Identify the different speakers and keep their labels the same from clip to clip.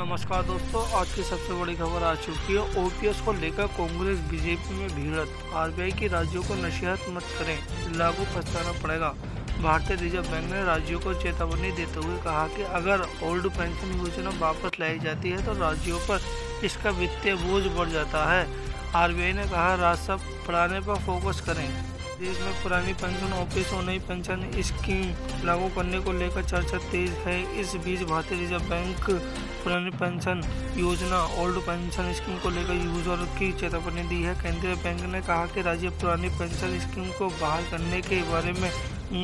Speaker 1: नमस्कार दोस्तों, आज की सबसे बड़ी खबर आ चुकी है। ओपीएस को लेकर कांग्रेस बीजेपी में भिड़ंत। आरबीआई की राज्यों को नसीहत मत करें, लागू पछताना पड़ेगा। भारतीय रिजर्व बैंक ने राज्यों को चेतावनी देते हुए कहा कि अगर ओल्ड पेंशन योजना वापस लाई जाती है तो राज्यों पर इसका वित्तीय बोझ बढ़ जाता है। आरबीआई ने कहा, राजस्व बढ़ाने पर फोकस करें। देश में पुरानी पेंशन ऑफिस और नई पेंशन स्कीम लागू करने को लेकर चर्चा तेज है। इस बीच भारतीय रिजर्व बैंक पुरानी पेंशन योजना ओल्ड पेंशन स्कीम को लेकर यूजर की चेतावनी दी है। केंद्रीय बैंक ने कहा कि राज्य पुरानी पेंशन स्कीम को बहाल करने के बारे में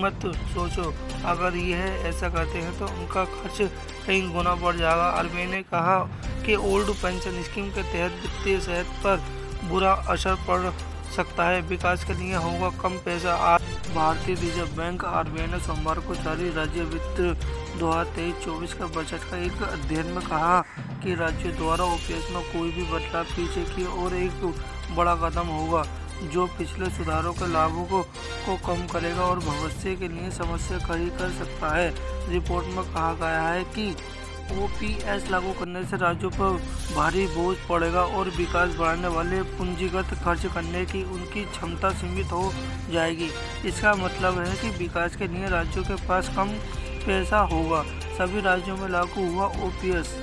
Speaker 1: मत सोचो। अगर यह ऐसा करते हैं तो उनका खर्च कई गुना बढ़ जाएगा। आरबीआई ने कहा कि ओल्ड पेंशन स्कीम के तहत वित्तीय सेहत पर बुरा असर पड़ सकता है। विकास के लिए होगा कम पैसा। आज भारतीय रिजर्व बैंक आरबीआई ने सोमवार को जारी राज्य वित्त 2023-24 का बजट का एक अध्ययन में कहा कि राज्य द्वारा ओपीएस में कोई भी बदलाव पीछे की ओर एक बड़ा कदम होगा, जो पिछले सुधारों के लाभों को कम करेगा और भविष्य के लिए समस्या खड़ी कर सकता है। रिपोर्ट में कहा गया है कि ओपीएस लागू करने से राज्यों पर भारी बोझ पड़ेगा और विकास बढ़ाने वाले पूंजीगत खर्च करने की उनकी क्षमता सीमित हो जाएगी। इसका मतलब है कि विकास के लिए राज्यों के पास कम पैसा होगा। सभी राज्यों में लागू हुआ ओपीएस